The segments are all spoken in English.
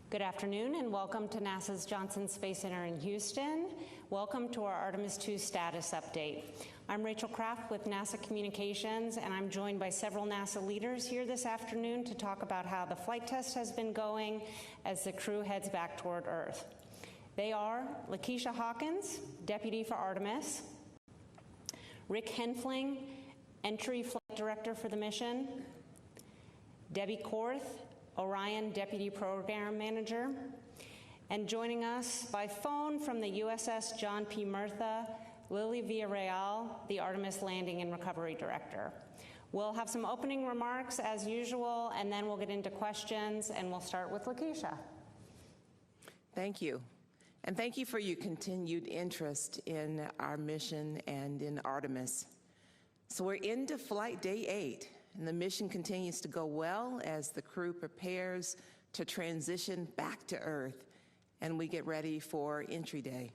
Good afternoon and welcome to NASA's Johnson Space Center in Houston. Welcome to our Artemis II status update. I'm Rachel Kraft with NASA Communications, and I'm joined by several NASA leaders here this afternoon to talk about how the flight test has been going as the crew heads back toward Earth. They are Lakeisha Hawkins, Deputy for Artemis, Rick Henfling, Entry Flight Director for the mission, Debbie Korth, Orion Deputy Program Manager, and joining us by phone from the USS John P. Murtha, Lily Villarreal, the Artemis Landing and Recovery Director. We'll have some opening remarks as usual, and then we'll get into questions, and we'll start with Lakeisha. Thank you. And thank you for your continued interest in our mission and in Artemis. So we're into flight day 8. And the mission continues to go well as the crew prepares to transition back to Earth and we get ready for entry day.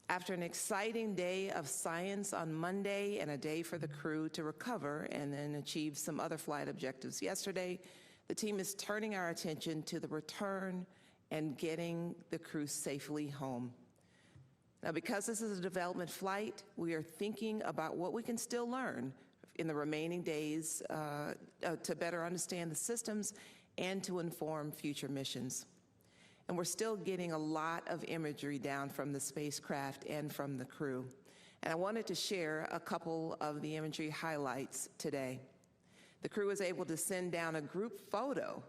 After an exciting day of science on Monday and a day for the crew to recover and then achieve some other flight objectives yesterday, the team is turning our attention to the return and getting the crew safely home. Now, because this is a development flight, we are thinking about what we can still learn in the remaining days to better understand the systems and to inform future missions. And we're still getting a lot of imagery down from the spacecraft and from the crew. And I wanted to share a couple of the imagery highlights today. The crew was able to send down a group photo,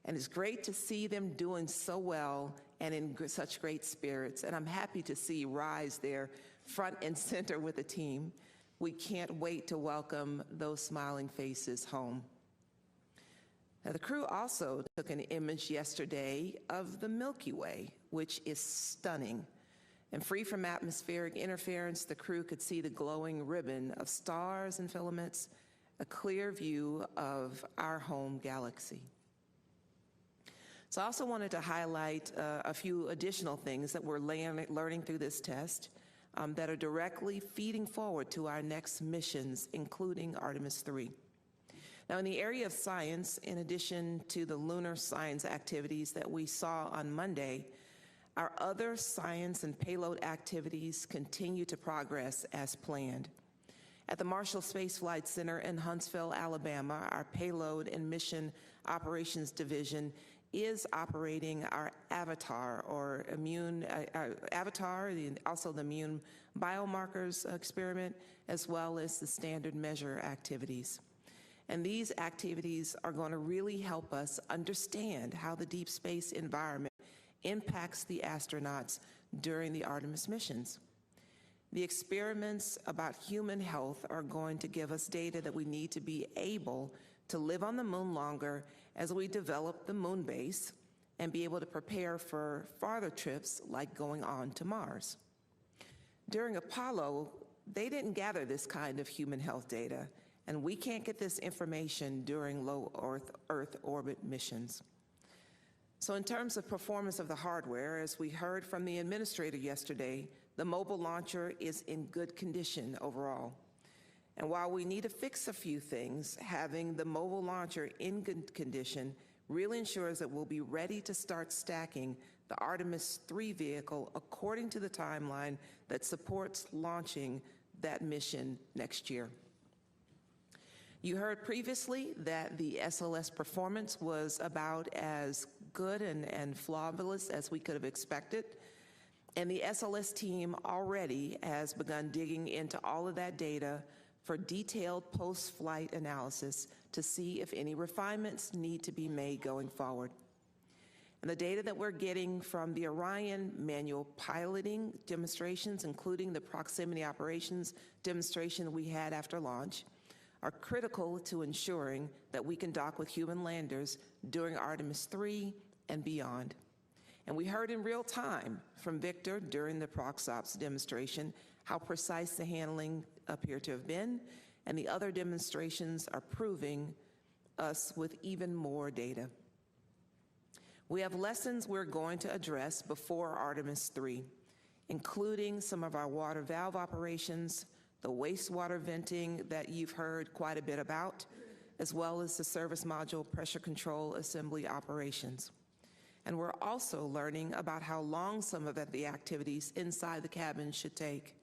and it's great to see them doing so well and in such great spirits. And I'm happy to see Rise there front and center with the team. We can't wait to welcome those smiling faces home. Now, the crew also took an image yesterday of the Milky Way, which is stunning. And free from atmospheric interference, the crew could see the glowing ribbon of stars and filaments, a clear view of our home galaxy. So I also wanted to highlight a few additional things that we're learning through this test that are directly feeding forward to our next missions, including Artemis II. Now, in the area of science, in addition to the lunar science activities that we saw on Monday, our other science and payload activities continue to progress as planned. At the Marshall Space Flight Center in Huntsville, Alabama, our Payload and Mission Operations Division is operating our Avatar, or Avatar, also the immune biomarkers experiment, as well as the standard measure activities. And these activities are going to really help us understand how the deep space environment impacts the astronauts during the Artemis missions. The experiments about human health are going to give us data that we need to be able to live on the moon longer as we develop the moon base and be able to prepare for farther trips like going on to Mars. During Apollo, they didn't gather this kind of human health data, and we can't get this information during low Earth orbit missions. So in terms of performance of the hardware, as we heard from the administrator yesterday, the mobile launcher is in good condition overall. And while we need to fix a few things, having the mobile launcher in good condition really ensures that we'll be ready to start stacking the Artemis III vehicle according to the timeline that supports launching that mission next year. You heard previously that the SLS performance was about as good and flawless as we could have expected. And the SLS team already has begun digging into all of that data for detailed post-flight analysis to see if any refinements need to be made going forward. And the data that we're getting from the Orion manual piloting demonstrations, including the proximity operations demonstration we had after launch, are critical to ensuring that we can dock with human landers during Artemis III and beyond. And we heard in real time from Victor during the ProxOps demonstration how precise the handling appeared to have been, and the other demonstrations are proving us with even more data. We have lessons we're going to address before Artemis III, including some of our water valve operations, the wastewater venting that you've heard quite a bit about, as well as the service module pressure control assembly operations. And we're also learning about how long some of the activities inside the cabin should take.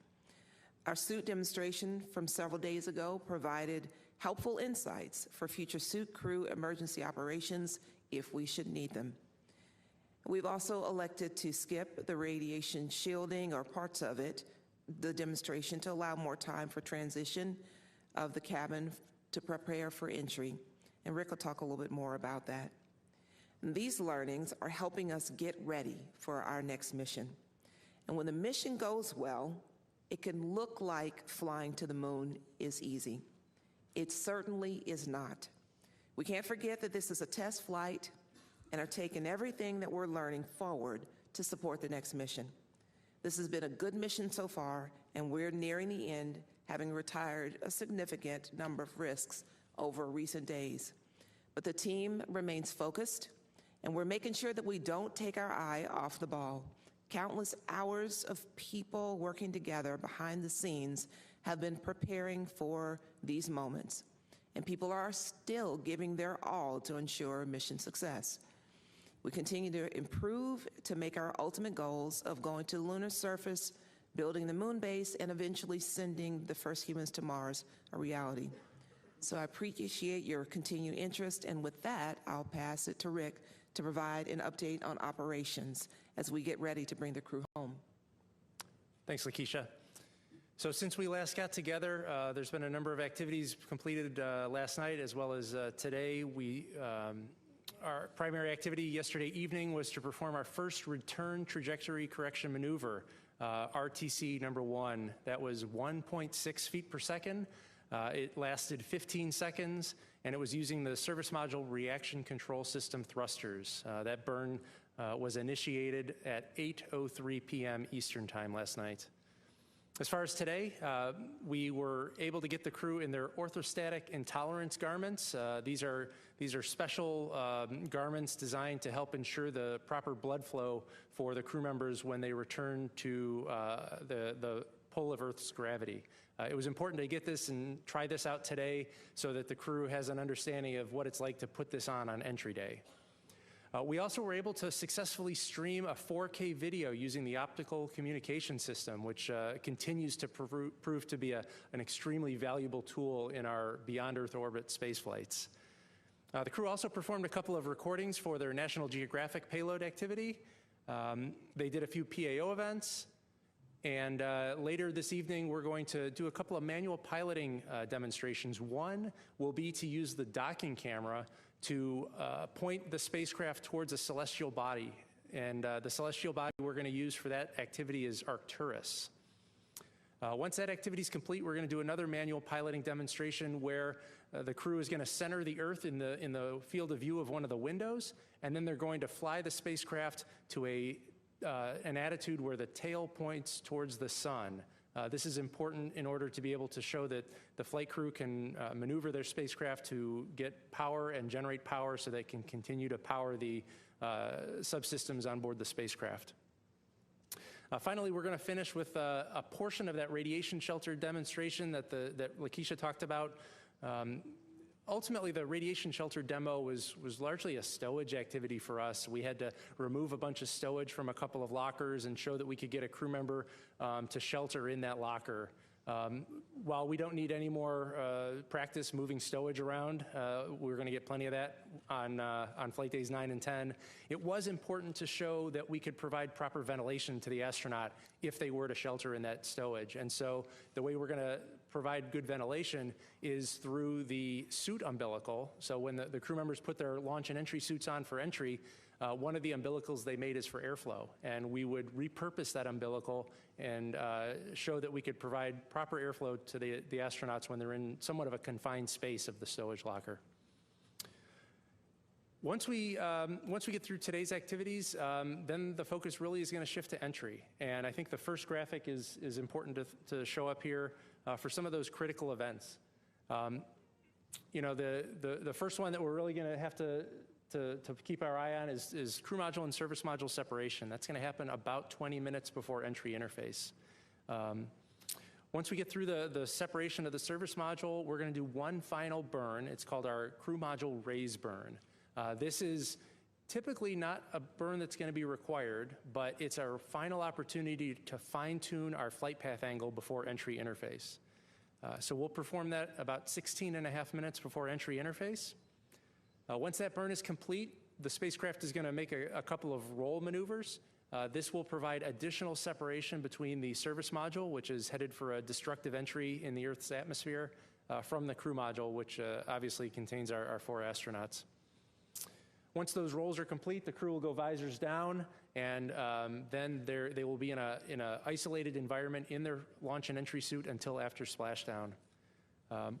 Our suit demonstration from several days ago provided helpful insights for future suit crew emergency operations if we should need them. We've also elected to skip the radiation shielding or parts of it, the demonstration, to allow more time for transition of the cabin to prepare for entry. And Rick will talk a little bit more about that. And these learnings are helping us get ready for our next mission. And when the mission goes well, it can look like flying to the moon is easy. It certainly is not. We can't forget that this is a test flight and are taking everything that we're learning forward to support the next mission. This has been a good mission so far, and we're nearing the end, having retired a significant number of risks over recent days. But the team remains focused, and we're making sure that we don't take our eye off the ball. Countless hours of people working together behind the scenes have been preparing for these moments, and people are still giving their all to ensure mission success. We continue to improve to make our ultimate goals of going to the lunar surface, building the moon base, and eventually sending the first humans to Mars a reality. So I appreciate your continued interest, and with that, I'll pass it to Rick to provide an update on operations as we get ready to bring the crew home. Thanks, Lakeisha. So since we last got together, there's been a number of activities completed last night as well as today. Our primary activity yesterday evening was to perform our first return trajectory correction maneuver, RTC number 1. That was 1.6 feet per second. It lasted 15 seconds, and it was using the service module reaction control system thrusters. That burn was initiated at 8:03 p.m. Eastern Time last night. As far as today, we were able to get the crew in their orthostatic intolerance garments. These are special garments designed to help ensure the proper blood flow for the crew members when they return to the pull of Earth's gravity. It was important to get this and try this out today so that the crew has an understanding of what it's like to put this on entry day. We also were able to successfully stream a 4K video using the optical communication system, which continues to prove to be an extremely valuable tool in our beyond Earth orbit space flights. The crew also performed a couple of recordings for their National Geographic payload activity. They did a few PAO events, and later this evening we're going to do a couple of manual piloting demonstrations. One will be to use the docking camera to point the spacecraft towards a celestial body. And the celestial body we're going to use for that activity is Arcturus. Once that activity is complete, we're going to do another manual piloting demonstration where the crew is going to center the Earth in the field of view of one of the windows, and then they're going to fly the spacecraft to an attitude where the tail points towards the sun. This is important in order to be able to show that the flight crew can maneuver their spacecraft to get power and generate power so they can continue to power the subsystems on board the spacecraft. Finally, we're going to finish with a portion of that radiation shelter demonstration that Lakeisha talked about. Ultimately, the radiation shelter demo was largely a stowage activity for us. We had to remove a bunch of stowage from a couple of lockers and show that we could get a crew member to shelter in that locker. While we don't need any more practice moving stowage around, we're going to get plenty of that on flight days 9 and 10. It was important to show that we could provide proper ventilation to the astronaut if they were to shelter in that stowage. And so the way we're going to provide good ventilation is through the suit umbilical. So when the crew members put their launch and entry suits on for entry, one of the umbilicals they made is for airflow, and we would repurpose that umbilical and show that we could provide proper airflow to the astronauts when they're in somewhat of a confined space of the stowage locker. Once we get through today's activities, then the focus really is going to shift to entry, and I think the first graphic is important to show up here for some of those critical events. You know, the first one that we're really going to have to keep our eye on is crew module and service module separation. That's going to happen about 20 minutes before entry interface. Once we get through the separation of the service module, we're going to do one final burn. It's called our crew module raise burn. This is Typically not a burn that's going to be required, but it's our final opportunity to fine-tune our flight path angle before entry interface. So we'll perform that about 16.5 minutes before entry interface. Once that burn is complete, the spacecraft is going to make a couple of roll maneuvers. This will provide additional separation between the service module, which is headed for a destructive entry in the Earth's atmosphere, from the crew module, which obviously contains our 4 astronauts. Once those rolls are complete, the crew will go visors down, and then they will be in a isolated environment in their launch and entry suit until after splashdown.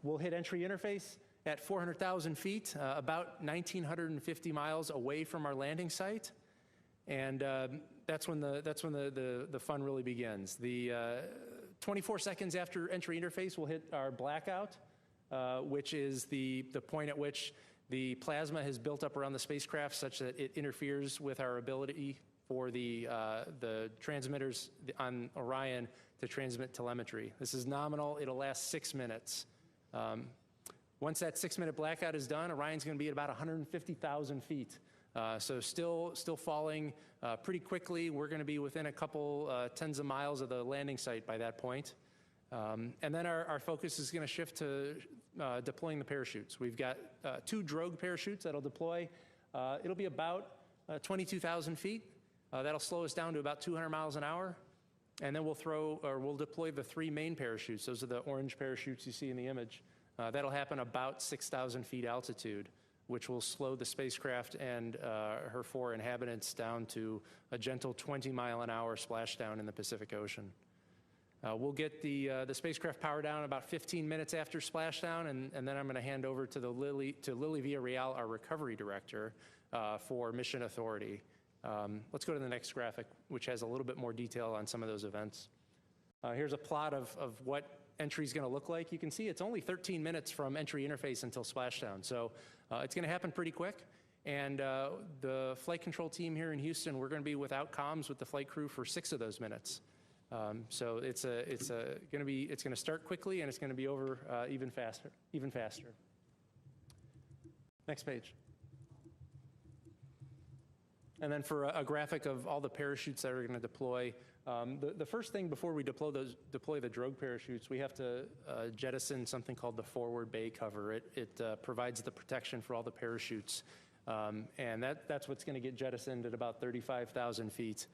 We'll hit entry interface at 400,000 feet, about 1,950 miles away from our landing site, and that's when the fun really begins. The 24 seconds after entry interface, we'll hit our blackout, which is the point at which the plasma has built up around the spacecraft such that it interferes with our ability for the transmitters on Orion to transmit telemetry. This is nominal. It'll last 6 minutes. Once that 6-minute blackout is done, Orion's going to be at about 150,000 feet. So still falling pretty quickly. We're going to be within a couple tens of miles of the landing site by that point. And then our focus is going to shift to deploying the parachutes. We've got 2 drogue parachutes that'll deploy. It'll be about 22,000 feet. That'll slow us down to about 200 miles an hour. And then we'll deploy the 3 main parachutes. Those are the orange parachutes you see in the image. That'll happen about 6,000 feet altitude, which will slow the spacecraft and her 4 inhabitants down to a gentle 20-mile-an-hour splashdown in the Pacific Ocean. We'll get the spacecraft power down about 15 minutes after splashdown, and then I'm going to hand over to Lily Villarreal, our recovery director, for mission authority. Let's go to the next graphic, which has a little bit more detail on some of those events. Here's a plot of what entry is going to look like. You can see it's only 13 minutes from entry interface until splashdown, so it's going to happen pretty quick. And the flight control team here in Houston, we're going to be without comms with the flight crew for 6 of those minutes. So it's going to start quickly, and it's going to be over even faster. Next page. And then for a graphic of all the parachutes that are going to deploy, the first thing before we deploy the drogue parachutes, we have to jettison something called the forward bay cover. It provides the protection for all the parachutes, and that's what's going to get jettisoned at about 35,000 feet.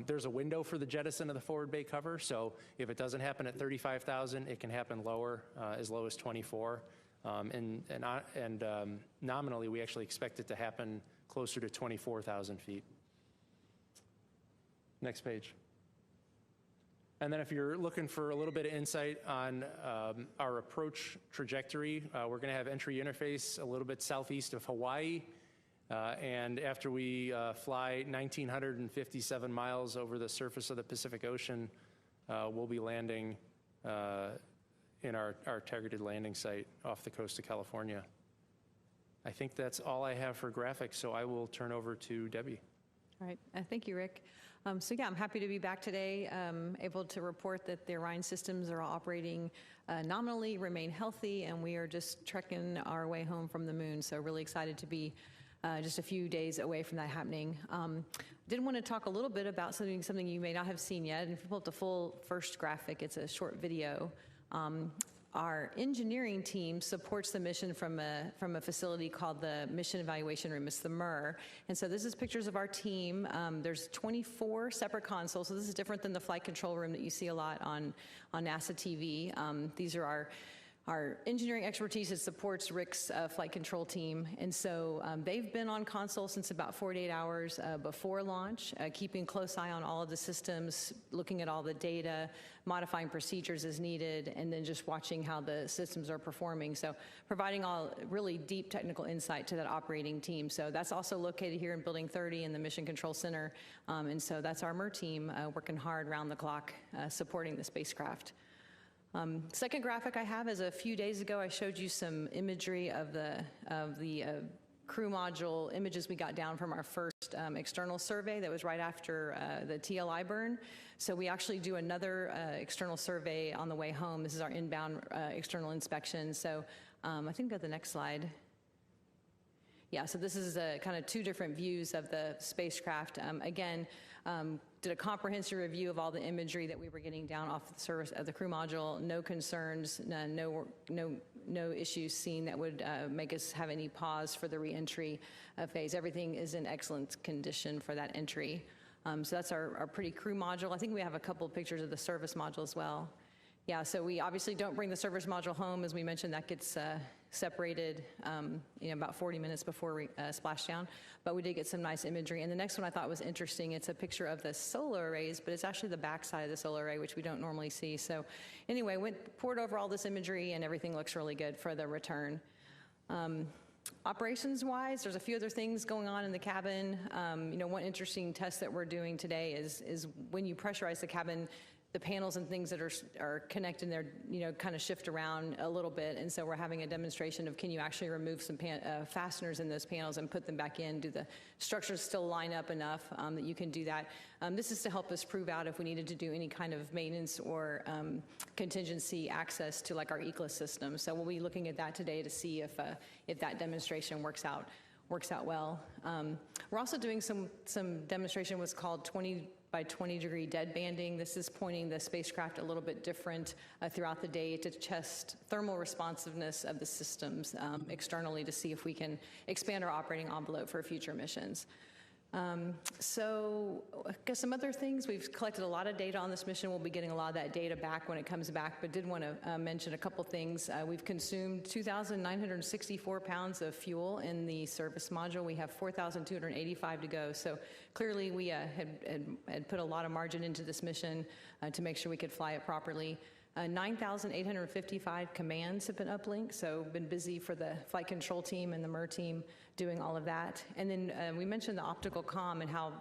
There's a window for the jettison of the forward bay cover, so if it doesn't happen at 35,000, it can happen lower, as low as 24. And nominally, we actually expect it to happen closer to 24,000 feet. Next page. And then if you're looking for a little bit of insight on our approach trajectory, we're going to have entry interface a little bit southeast of Hawaii. And after we fly 1,957 miles over the surface of the Pacific Ocean, we'll be landing in our targeted landing site off the coast of California. I think that's all I have for graphics, so I will turn over to Debbie. All right, thank you, Rick. So yeah, I'm happy to be back today, able to report that the Orion systems are all operating nominally, remain healthy, and we are just trekking our way home from the moon. So really excited to be just a few days away from that happening. Did want to talk a little bit about something you may not have seen yet. And if you pull up the full first graphic, it's a short video. Our engineering team supports the mission from a facility called the Mission Evaluation Room. It's the MIR. And so this is pictures of our team. There's 24 separate consoles, so this is different than the flight control room that you see a lot on NASA TV. These are our engineering expertise that supports Rick's flight control team. And so they've been on console since about 48 hours before launch, keeping close eye on all of the systems, looking at all the data, modifying procedures as needed, and then just watching how the systems are performing. So providing all really deep technical insight to that operating team. So that's also located here in Building 30 in the Mission Control Center. And so that's our MIR team working hard round the clock supporting the spacecraft. Second graphic I have is a few days ago I showed you some imagery of the crew module images we got down from our first external survey that was right after the TLI burn. So we actually do another external survey on the way home. This is our inbound external inspection. So I think go to the next slide. Yeah, so this is kind of two different views of the spacecraft. Again, did a comprehensive review of all the imagery that we were getting down off the surface of the crew module. No concerns, no issues seen that would make us have any pause for the reentry phase. Everything is in excellent condition for that entry. So that's our pretty crew module. I think we have a couple of pictures of the service module as well. Yeah, so we obviously don't bring the service module home. As we mentioned, that gets separated about 40 minutes before splashdown, but we did get some nice imagery. And the next one I thought was interesting. It's a picture of the solar arrays, but it's actually the backside of the solar array, which we don't normally see. So anyway, poured over all this imagery, and everything looks really good for the return. Operations-wise, there's a few other things going on in the cabin. One interesting test that we're doing today is when you pressurize the cabin, the panels and things that are connected there, kind of shift around a little bit. And so we're having a demonstration of, can you actually remove some fasteners in those panels and put them back in? Do the structures still line up enough that you can do that? This is to help us prove out if we needed to do any kind of maintenance or contingency access to like our ECLA system. So we'll be looking at that today to see if that demonstration works out well. We're also doing some demonstration, what's called 20 by 20 degree dead banding. This is pointing the spacecraft a little bit different throughout the day to test thermal responsiveness of the systems externally to see if we can expand our operating envelope for future missions. So I guess some other things, we've collected a lot of data on this mission. We'll be getting a lot of that data back when it comes back, but did want to mention a couple things. We've consumed 2,964 pounds of fuel in the service module. We have 4,285 to go. So clearly we had put a lot of margin into this mission to make sure we could fly it properly. 9,855 commands have been uplinked, so been busy for the flight control team and the MER team doing all of that. And then we mentioned the optical comm and how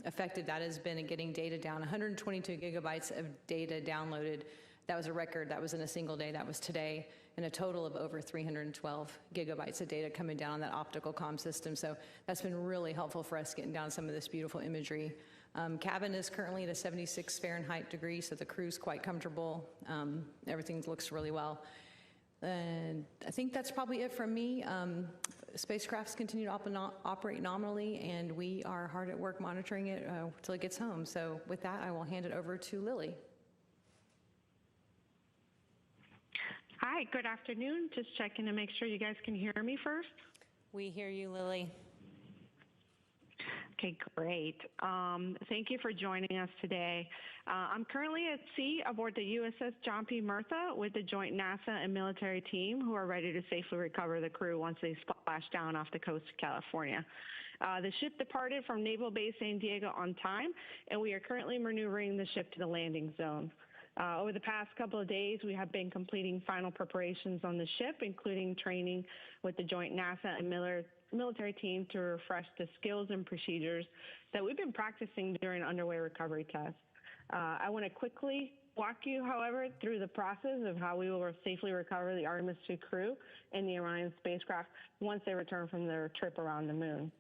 effective that has been in getting data down. 122 gigabytes of data downloaded. That was a record. That was in a single day. That was today. And a total of over 312 gigabytes of data coming down on that optical comm system. So that's been really helpful for us getting down some of this beautiful imagery. Cabin is currently at a 76 Fahrenheit degree, so the crew's quite comfortable. Everything looks really well. And I think that's probably it from me. Spacecrafts continue to operate nominally, and we are hard at work monitoring it until it gets home. So with that, I will hand it over to Lily. Hi, good afternoon. Just checking to make sure you guys can hear me first. We hear you, Lily. Okay, great. Thank you for joining us today. I'm currently at sea aboard the USS John P. Murtha with the joint NASA and military team who are ready to safely recover the crew once they splash down off the coast of California. The ship departed from Naval Base San Diego on time, and we are currently maneuvering the ship to the landing zone. Over the past couple of days, we have been completing final preparations on the ship, including training with the joint NASA and military team to refresh the skills and procedures that we've been practicing during underway recovery tests. I want to quickly walk you, however, through the process of how we will safely recover the Artemis II crew and the Orion spacecraft once they return from their trip around the moon.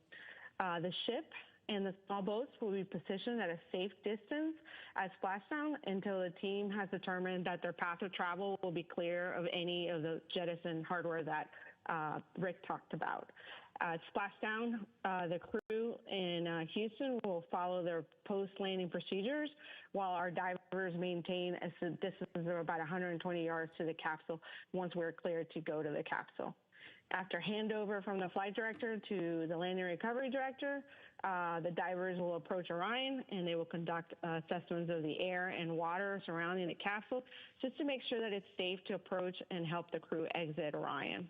The ship and the small boats will be positioned at a safe distance at splashdown until the team has determined that their path of travel will be clear of any of the jettison hardware that Rick talked about. At splashdown, the crew in Houston will follow their post-landing procedures while our divers maintain a distance of about 120 yards to the capsule once we're cleared to go to the capsule. After handover from the flight director to the landing recovery director, the divers will approach Orion and they will conduct assessments of the air and water surrounding the capsule just to make sure that it's safe to approach and help the crew exit Orion.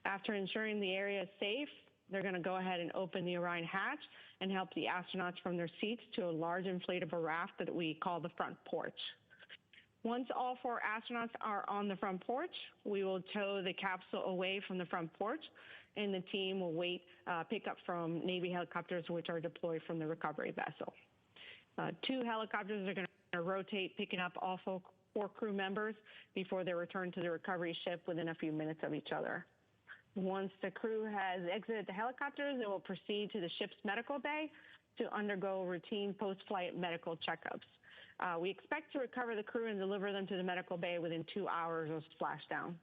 After ensuring the area is safe, they're going to go ahead and open the Orion hatch and help the astronauts from their seats to a large inflatable raft that we call the front porch. Once all 4 astronauts are on the front porch, we will tow the capsule away from the front porch, and the team will pick up from Navy helicopters, which are deployed from the recovery vessel. 2 helicopters are going to rotate, picking up all 4 crew members before they return to the recovery ship within a few minutes of each other. Once the crew has exited the helicopters, they will proceed to the ship's medical bay to undergo routine post-flight medical checkups. We expect to recover the crew and deliver them to the medical bay within 2 hours of splashdown.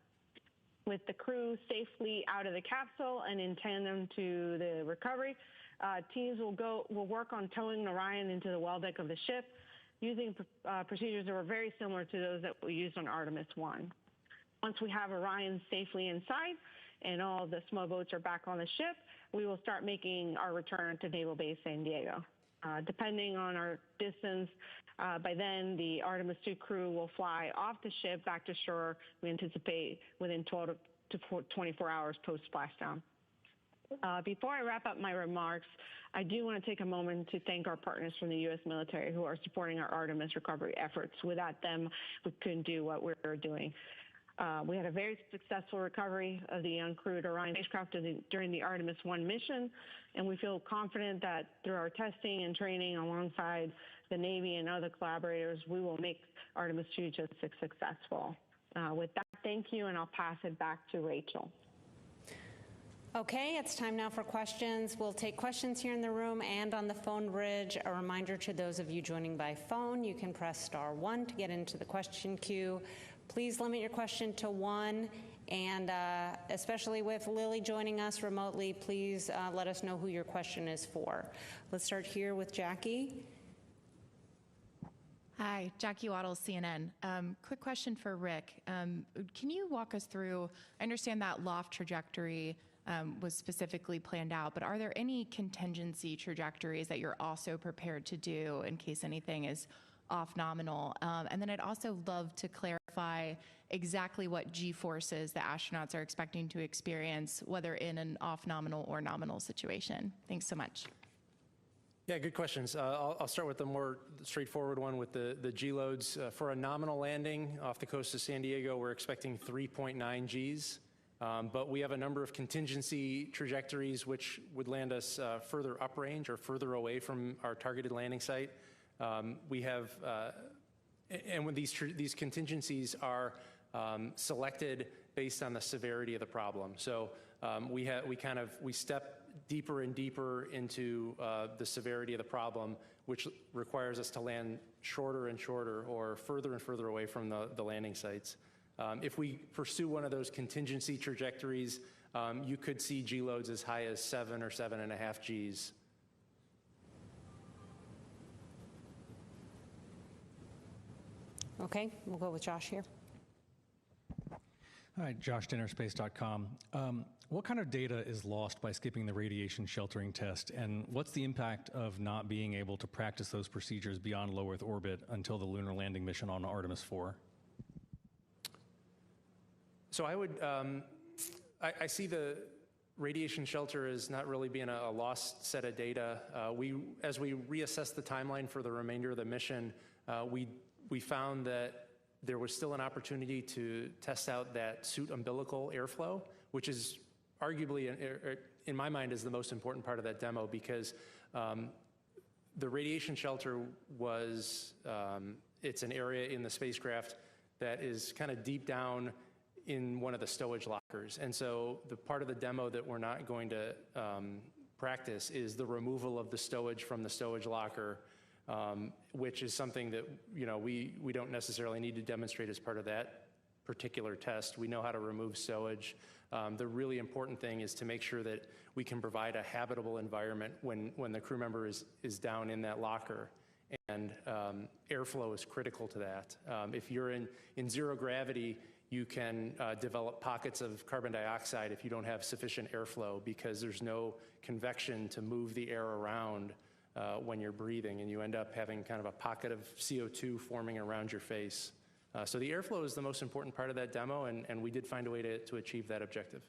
With the crew safely out of the capsule and in tandem to the recovery, teams will work on towing Orion into the well deck of the ship using procedures that were very similar to those that we used on Artemis I. Once we have Orion safely inside and all the small boats are back on the ship, we will start making our return to Naval Base San Diego. Depending on our distance, by then the Artemis II crew will fly off the ship back to shore, we anticipate within 12 to 24 hours post-splashdown. Before I wrap up my remarks, I do want to take a moment to thank our partners from the U.S. military who are supporting our Artemis recovery efforts. Without them, we couldn't do what we're doing. We had a very successful recovery of the uncrewed Orion spacecraft during the Artemis I mission, and we feel confident that through our testing and training alongside the Navy and other collaborators, we will make Artemis II just as successful. With that, thank you, and I'll pass it back to Rachel. Okay, it's time now for questions. We'll take questions here in the room and on the phone bridge. A reminder to those of you joining by phone, you can press *1 to get into the question queue. Please limit your question to one, and especially with Lily joining us remotely, please let us know who your question is for. Let's start here with Jackie. Hi, Jackie Waddles, CNN. Quick question for Rick. Can you walk us through, I understand that loft trajectory was specifically planned out, but are there any contingency trajectories that you're also prepared to do in case anything is off nominal? And then I'd also love to clarify exactly what G-forces the astronauts are expecting to experience, whether in an off nominal or nominal situation. Thanks so much. Yeah, good questions. I'll start with the more straightforward one with the G loads. For a nominal landing off the coast of San Diego, we're expecting 3.9 Gs. But we have a number of contingency trajectories which would land us further uprange or further away from our targeted landing site. We have, and when these contingencies are selected based on the severity of the problem. So we step deeper and deeper into the severity of the problem, which requires us to land shorter and shorter or further and further away from the landing sites. If we pursue one of those contingency trajectories, you could see G loads as high as 7 or 7.5 Gs. Okay, we'll go with Josh here. Hi, Josh Dinner, space.com. What kind of data is lost by skipping the radiation sheltering test, and what's the impact of not being able to practice those procedures beyond low Earth orbit until the lunar landing mission on Artemis IV? So I see the radiation shelter as not really being a lost set of data. As we reassess the timeline for the remainder of the mission, we found that there was still an opportunity to test out that suit umbilical airflow, which is arguably, in my mind, is the most important part of that demo, because the radiation shelter was, it's an area in the spacecraft that is kind of deep down in one of the stowage lockers. And so the part of the demo that we're not going to practice is the removal of the stowage from the stowage locker, which is something that we don't necessarily need to demonstrate as part of that particular test. We know how to remove stowage. The really important thing is to make sure that we can provide a habitable environment when the crew member is down in that locker. And airflow is critical to that. If you're in zero gravity, you can develop pockets of carbon dioxide if you don't have sufficient airflow, because there's no convection to move the air around when you're breathing, and you end up having kind of a pocket of CO2 forming around your face. So the airflow is the most important part of that demo, and we did find a way to achieve that objective.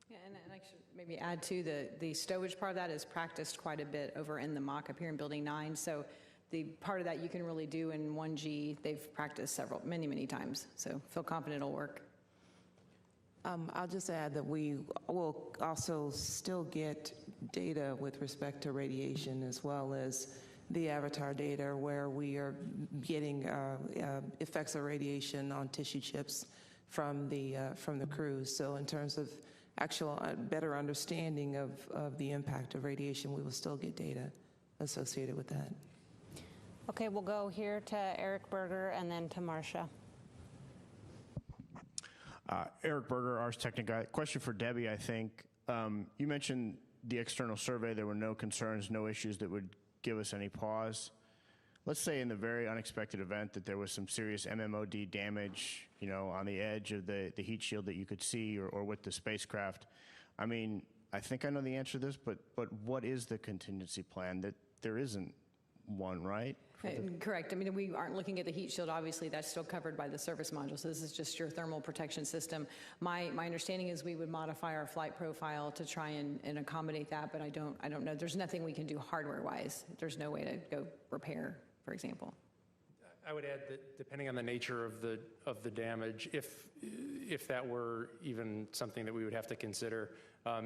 Yeah, and I should maybe add too, the stowage part of that is practiced quite a bit over in the mock up here in Building 9. So the part of that you can really do in 1G, they've practiced many times. So feel confident it'll work. I'll just add that we will also still get data with respect to radiation, as well as the avatar data, where we are getting effects of radiation on tissue chips from the crews. So in terms of actual better understanding of the impact of radiation, we will still get data associated with that. Okay, we'll go here to Eric Berger and then to Marcia. Eric Berger, Ars Technica. Question for Debbie, I think. You mentioned the external survey. There were no concerns, no issues that would give us any pause. Let's say in the very unexpected event that there was some serious MMOD damage, on the edge of the heat shield that you could see or with the spacecraft. I mean, I think I know the answer to this, but what is the contingency plan? That there isn't one, right? Correct. I mean, we aren't looking at the heat shield. Obviously, that's still covered by the service module. So this is just your thermal protection system. My understanding is we would modify our flight profile to try and accommodate that, but I don't know. There's nothing we can do hardware-wise. There's no way to go repair, for example. I would add that depending on the nature of the damage, if that were even something that we would have to consider,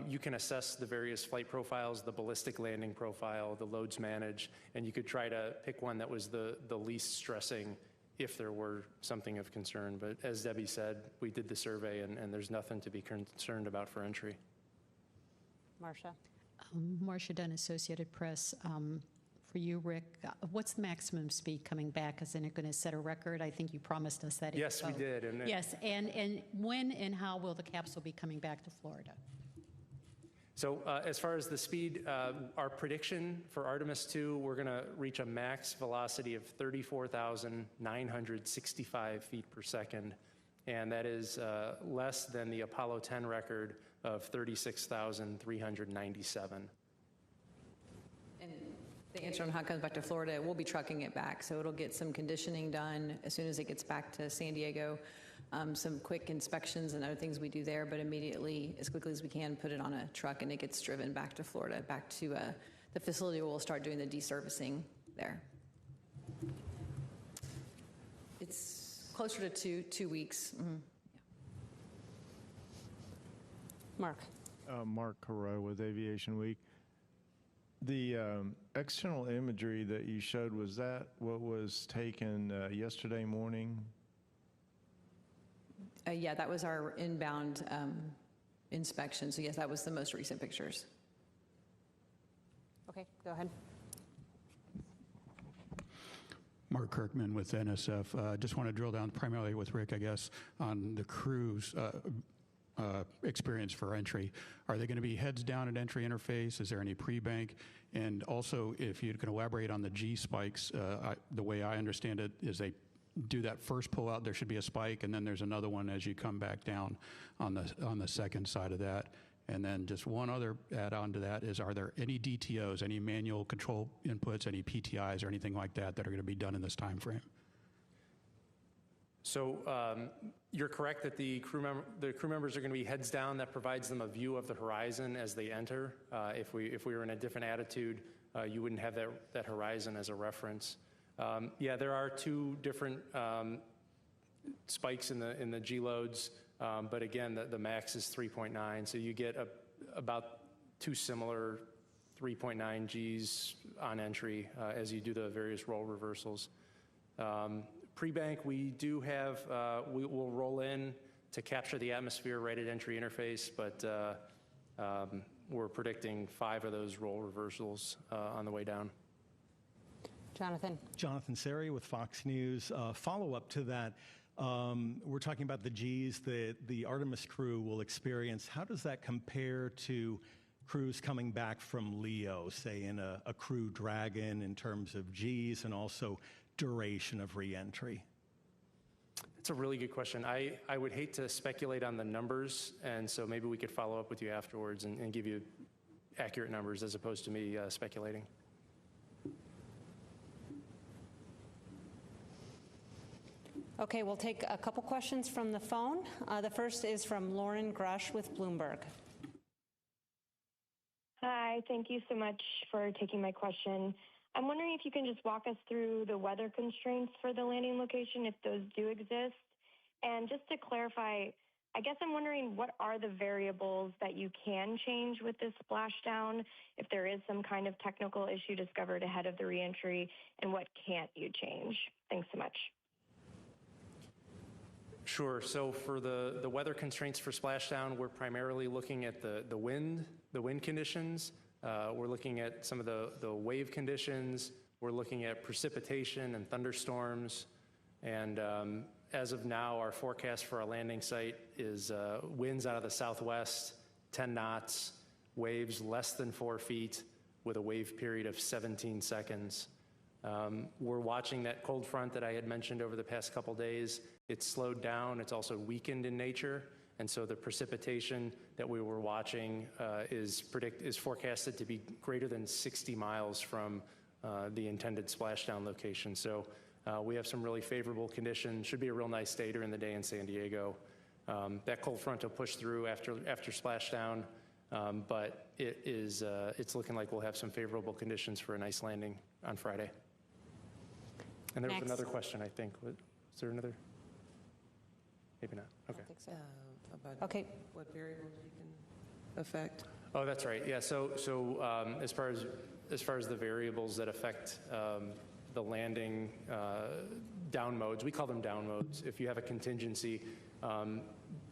you can assess the various flight profiles, the ballistic landing profile, the loads managed, and you could try to pick one that was the least stressing if there were something of concern. But as Debbie said, we did the survey, and there's nothing to be concerned about for entry. Marcia. Marcia Dunn, Associated Press. For you, Rick, what's the maximum speed coming back? Isn't it going to set a record? I think you promised us that. Yes, we did. Yes, and when and how will the capsule be coming back to Florida? So as far as the speed, our prediction for Artemis II, we're going to reach a max velocity of 34,965 feet per second, and that is less than the Apollo 10 record of 36,397. And the answer on how it comes back to Florida, we'll be trucking it back. So it'll get some conditioning done as soon as it gets back to San Diego. Some quick inspections and other things we do there, but immediately, as quickly as we can, put it on a truck and it gets driven back to Florida, back to the facility where we'll start doing the deservicing there. It's closer to two weeks. Mm-hmm. Mark. Mark Carreau with Aviation Week. The external imagery that you showed, was that what was taken yesterday morning? Yeah, that was our inbound inspection. So yes, that was the most recent pictures. Okay, go ahead. Mark Kirkman with NSF. Just want to drill down primarily with Rick, I guess, on the crew's experience for entry. Are they going to be heads down at entry interface? Is there any pre-bank? And also, if you can elaborate on the G spikes, the way I understand it is they do that first pull out, there should be a spike, and then there's another one as you come back down on the second side of that. And then just one other add-on to that is, are there any DTOs, any manual control inputs, any PTIs or anything like that that are going to be done in this time frame? So you're correct that the crew members are going to be heads down. That provides them a view of the horizon as they enter. If we were in a different attitude, you wouldn't have that horizon as a reference. Yeah, there are two different spikes in the G loads, but again, the max is 3.9, so you get about two similar 3.9 Gs on entry as you do the various roll reversals. Pre-bank, we do have, we'll roll in to capture the atmosphere right at entry interface, but we're predicting 5 of those roll reversals on the way down. Jonathan. Jonathan Seri with Fox News. Follow-up to that, we're talking about the Gs that the Artemis crew will experience. How does that compare to crews coming back from LEO, say in a Crew Dragon, in terms of Gs and also duration of reentry? That's a really good question. I would hate to speculate on the numbers, and so maybe we could follow up with you afterwards and give you accurate numbers as opposed to me speculating. Okay, we'll take a couple questions from the phone. The first is from Lauren Grush with Bloomberg. Hi, thank you so much for taking my question. I'm wondering if you can just walk us through the weather constraints for the landing location, if those do exist. And just to clarify, I guess I'm wondering, what are the variables that you can change with this splashdown if there is some kind of technical issue discovered ahead of the reentry, and what can't you change? Thanks so much. Sure. So for the weather constraints for splashdown, we're primarily looking at the wind conditions. We're looking at some of the wave conditions. We're looking at precipitation and thunderstorms. And As of now, our forecast for our landing site is winds out of the southwest, 10 knots, waves less than 4 feet, with a wave period of 17 seconds. We're watching that cold front that I had mentioned over the past couple days. It's slowed down. It's also weakened in nature. And so the precipitation that we were watching is forecasted to be greater than 60 miles from the intended splashdown location. So we have some really favorable conditions. Should be a real nice day during the day in San Diego. That cold front will push through after splashdown, but it's looking like we'll have some favorable conditions for a nice landing on Friday. And there was another question, I think. Was there another? Maybe not. Okay. I think so. About Okay. what variables you can affect? Oh, that's right. Yeah. So as far as the variables that affect the landing down modes, we call them down modes. If you have a contingency,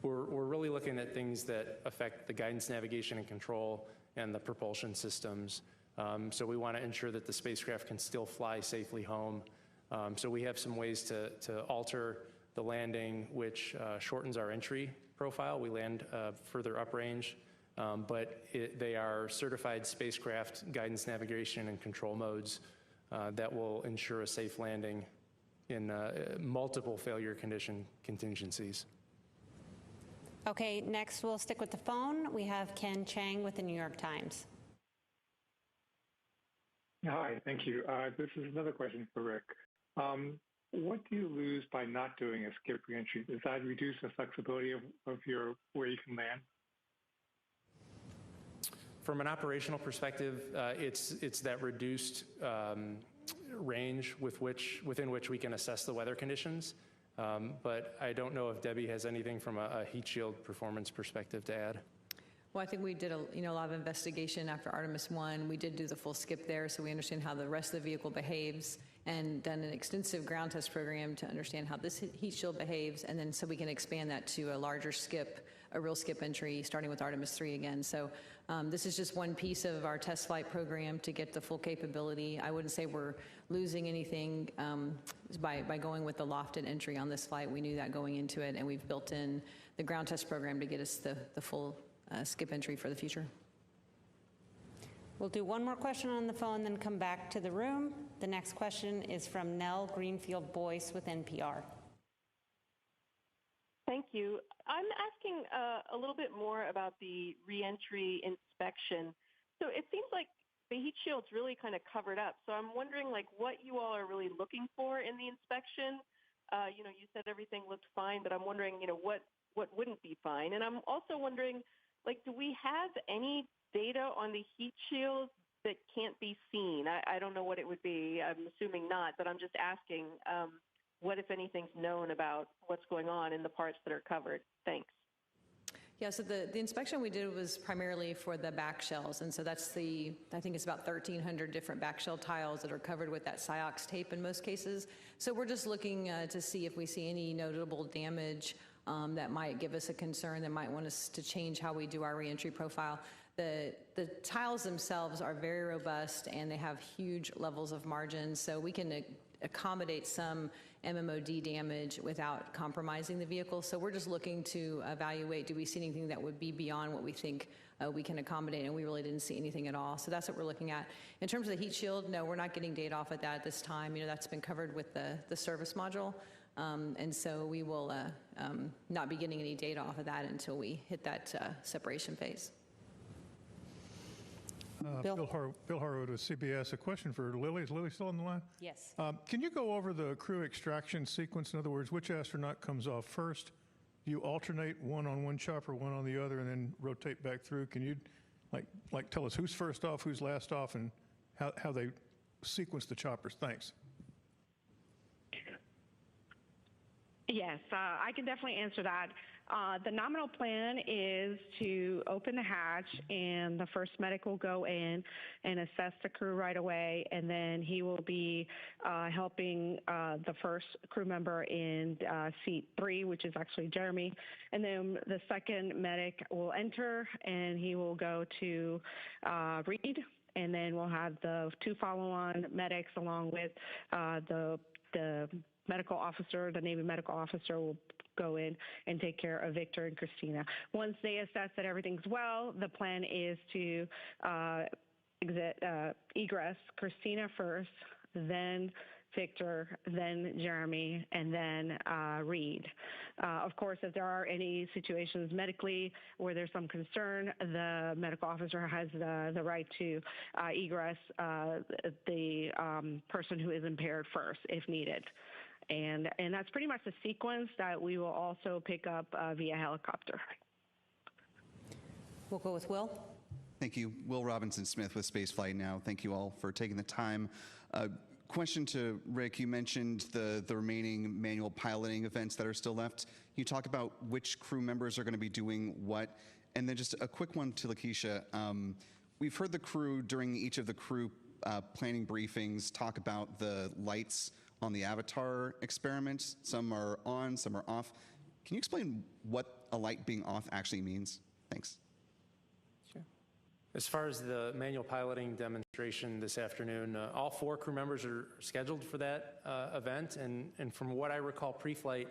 we're really looking at things that affect the guidance, navigation, and control, and the propulsion systems. So we want to ensure that the spacecraft can still fly safely home. So we have some ways to alter the landing, which shortens our entry profile. We land further uprange, but they are certified spacecraft guidance, navigation, and control modes that will ensure a safe landing in multiple failure condition contingencies. Okay, next we'll stick with the phone. We have Ken Chang with the New York Times. Hi, thank you. This is another question for Rick. What do you lose by not doing a skip reentry? Does that reduce the flexibility of where you can land? From an operational perspective, it's that reduced range within which we can assess the weather conditions. But I don't know if Debbie has anything from a heat shield performance perspective to add. Well, I think we did a lot of investigation after Artemis I. We did do the full skip there, so we understand how the rest of the vehicle behaves, and done an extensive ground test program to understand how this heat shield behaves, and then so we can expand that to a larger skip, a real skip entry, starting with Artemis III again. So this is just one piece of our test flight program to get the full capability. I wouldn't say we're losing anything by going with the lofted entry on this flight. We knew that going into it, and we've built in the ground test program to get us the full skip entry for the future. We'll do one more question on the phone, then come back to the room. The next question is from Nell Greenfield-Boyce with NPR. Thank you. I'm asking a little bit more about the reentry inspection. So it seems like the heat shield's really kind of covered up. So I'm wondering, like, what you all are really looking for in the inspection. You said everything looked fine, but I'm wondering, what wouldn't be fine. And I'm also wondering, like, do we have any data on the heat shield that can't be seen? I don't know what it would be. I'm assuming not, but I'm just asking what, if anything's known about what's going on in the parts that are covered. Thanks. Yeah, so the inspection we did was primarily for the back shells, and so that's I think it's about 1,300 different back shell tiles that are covered with that Ciox tape in most cases. So we're just looking to see if we see any notable damage that might give us a concern, that might want us to change how we do our reentry profile. The tiles themselves are very robust, and they have huge levels of margin, so we can accommodate some MMOD damage without compromising the vehicle. So we're just looking to evaluate, do we see anything that would be beyond what we think we can accommodate, and we really didn't see anything at all. So that's what we're looking at. In terms of the heat shield, no, we're not getting data off of that at this time. That's been covered with the service module. And so we will not be getting any data off of that until we hit that separation phase. Bill Harwood with CBS. A question for Lily. Is Lily still on the line? Yes. Can you go over the crew extraction sequence? In other words, which astronaut comes off first? Do you alternate one on one chopper, one on the other, and then rotate back through? Can you like tell us who's first off, who's last off, and how they sequence the choppers? Thanks. Yes, I can definitely answer that. The nominal plan is to open the hatch, and the first medic will go in and assess the crew right away, and then he will be helping the first crew member in seat 3, which is actually Jeremy. And then the second medic will enter, and he will go to Reed, and then we'll have the 2 follow-on medics along with the medical officer, the Navy medical officer, will go in and take care of Victor and Christina. Once they assess that everything's well, the plan is to egress Christina first, then Victor, then Jeremy, and then Reed. Of course, if there are any situations medically where there's some concern, the medical officer has the right to egress the person who is impaired first, if needed. And that's pretty much the sequence that we will also pick up via helicopter. We'll go with Will. Thank you. Will Robinson-Smith with Spaceflight Now. Thank you all for taking the time. Question to Rick. You mentioned the remaining manual piloting events that are still left. Can you talk about which crew members are going to be doing what? And then just a quick one to Lakeisha. We've heard the crew during each of the crew planning briefings talk about the lights on the Avatar experiment. Some are on, some are off. Can you explain what a light being off actually means? Thanks. As far as the manual piloting demonstration this afternoon, all 4 crew members are scheduled for that event. And from what I recall pre-flight,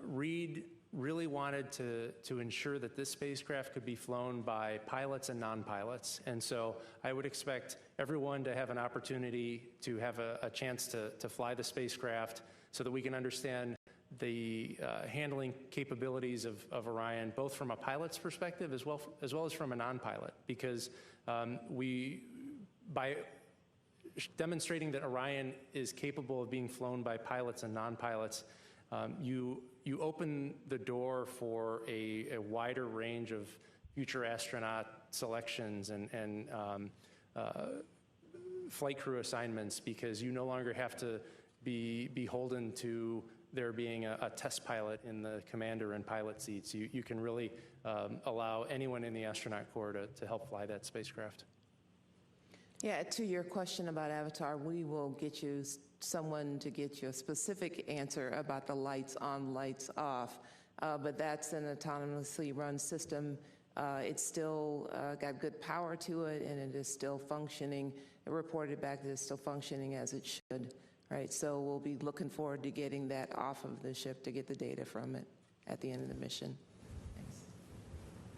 Reed really wanted to ensure that this spacecraft could be flown by pilots and non-pilots. And so I would expect everyone to have an opportunity to have a chance to fly the spacecraft so that we can understand the handling capabilities of Orion, both from a pilot's perspective as well as from a non-pilot, because by demonstrating that Orion is capable of being flown by pilots and non-pilots, you open the door for a wider range of future astronaut selections and flight crew assignments, because you no longer have to be beholden to there being a test pilot in the commander and pilot seats. You can really allow anyone in the astronaut corps to help fly that spacecraft. Yeah, to your question about Avatar, we will get you someone to get you a specific answer about the lights on, lights off, but that's an autonomously run system. It's still got good power to it, and it is still functioning. It reported back that it's still functioning as it should. Right, so we'll be looking forward to getting that off of the ship to get the data from it at the end of the mission. Thanks.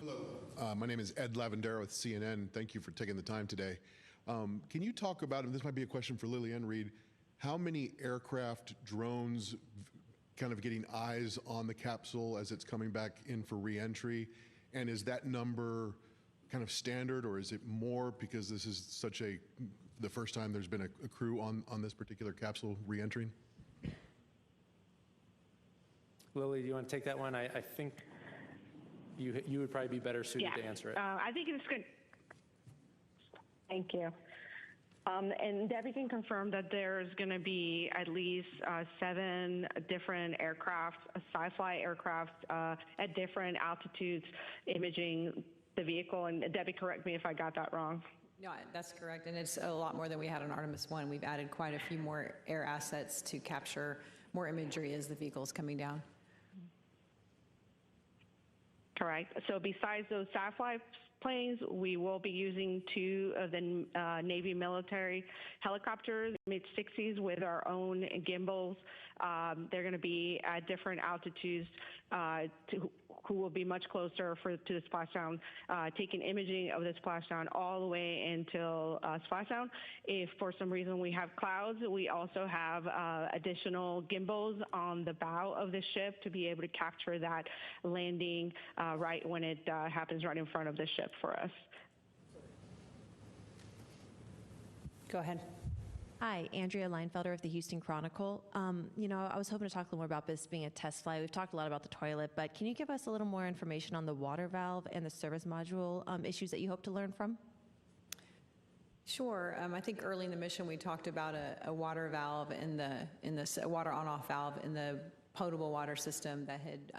Hello, my name is Ed Lavendera with CNN. Thank you for taking the time today. Can you talk about, and this might be a question for Lillian Reed, how many aircraft, drones, kind of getting eyes on the capsule as it's coming back in for re-entry? And is that number kind of standard, or is it more because this is such the first time there's been a crew on this particular capsule re-entering? Lily, do you want to take that one? I think you would probably be better suited to answer it. I think it's good. Thank you. And Debbie can confirm that there's going to be at least 7 different aircraft, sci-fi aircraft at different altitudes imaging the vehicle. And Debbie, correct me if I got that wrong. No, that's correct, and it's a lot more than we had on Artemis I. We've added quite a few more air assets to capture more imagery as the vehicle's coming down. Correct. So besides those sci-fi planes, we will be using 2 of the Navy military helicopters, mid-60s, with our own gimbals. They're going to be at different altitudes who will be much closer to the splashdown, taking imaging of the splashdown all the way until splashdown. If for some reason we have clouds, we also have additional gimbals on the bow of the ship to be able to capture that landing right when it happens right in front of the ship for us. Go ahead. Hi, Andrea Leinfelder of the Houston Chronicle. I was hoping to talk a little more about this being a test flight. We've talked a lot about the toilet, but can you give us a little more information on the water valve and the service module issues that you hope to learn from? Sure. I think early in the mission we talked about a water valve in the water on-off valve in the potable water system that had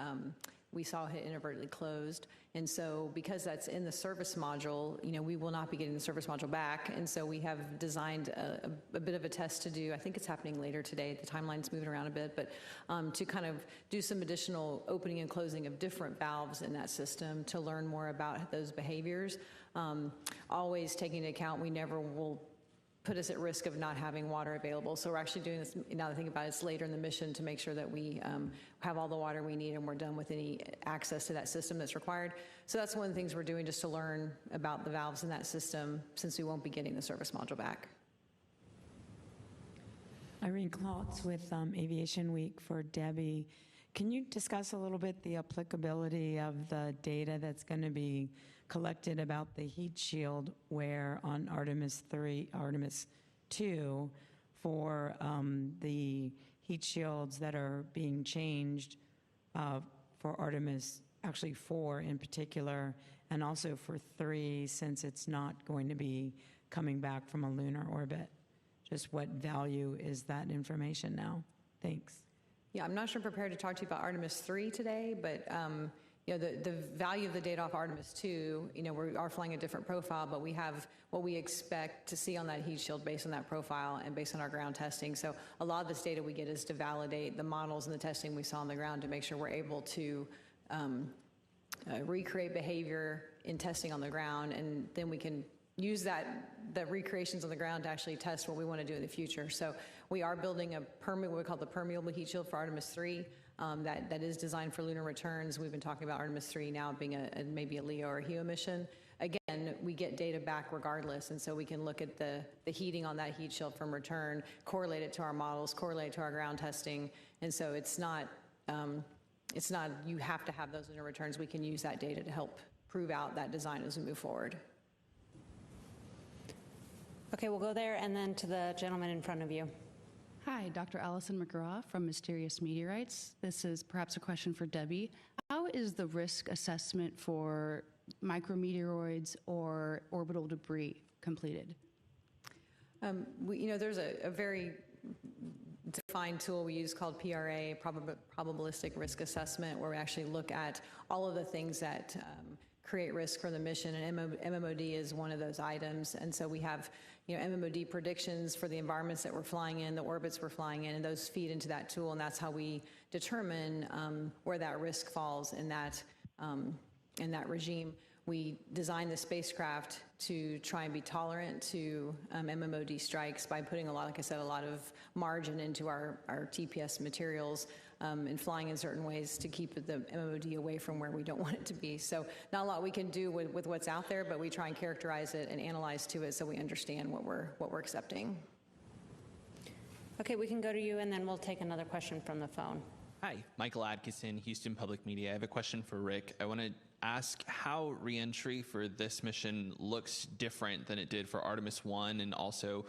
we saw had inadvertently closed. And so because that's in the service module, we will not be getting the service module back. And so we have designed a bit of a test to do. I think it's happening later today. The timeline's moving around a bit, but to kind of do some additional opening and closing of different valves in that system to learn more about those behaviors. Always taking into account we never will put us at risk of not having water available. So we're actually doing this, now that I think about it, it's later in the mission to make sure that we have all the water we need and we're done with any access to that system that's required. So that's one of the things we're doing, just to learn about the valves in that system, since we won't be getting the service module back. Irene Klotz with Aviation Week for Debbie. Can you discuss a little bit the applicability of the data that's going to be collected about the heat shield wear on Artemis II for the heat shields that are being changed for Artemis, actually 4 in particular, and also for 3, since it's not going to be coming back from a lunar orbit? Just what value is that information now? Thanks. Yeah, I'm not sure I'm prepared to talk to you about Artemis III today, but you know, the value of the data off Artemis II, you know, we are flying a different profile, but we have what we expect to see on that heat shield based on that profile and based on our ground testing. So a lot of this data we get is to validate the models and the testing we saw on the ground to make sure we're able to recreate behavior in testing on the ground, and then we can use the recreations on the ground to actually test what we want to do in the future. So we are building what we call the permeable heat shield for Artemis III that is designed for lunar returns. We've been talking about Artemis III now being maybe a LEO or a HEO mission. Again, we get data back regardless, and so we can look at the heating on that heat shield from return, correlate it to our models, correlate it to our ground testing, and so it's not you have to have those lunar returns. We can use that data to help prove out that design as we move forward. Okay, we'll go there and then to the gentleman in front of you. Hi, Dr. Allison McGraw from Mysterious Meteorites. This is perhaps a question for Debbie. How is the risk assessment for micrometeoroids or orbital debris completed? There's a very defined tool we use called PRA, probabilistic risk assessment, where we actually look at all of the things that create risk for the mission, and MMOD is one of those items. And so we have, MMOD predictions for the environments that we're flying in, the orbits we're flying in, and those feed into that tool, and that's how we determine where that risk falls in that regime. We designed the spacecraft to try and be tolerant to MMOD strikes by putting a lot of margin into our TPS materials and flying in certain ways to keep the MMOD away from where we don't want it to be. So not a lot we can do with what's out there, but we try and characterize it and analyze to it so we understand what we're accepting. Okay, we can go to you, and then we'll take another question from the phone. Hi, Michael Adkison, Houston Public Media. I have a question for Rick. I want to ask how reentry for this mission looks different than it did for Artemis I, and also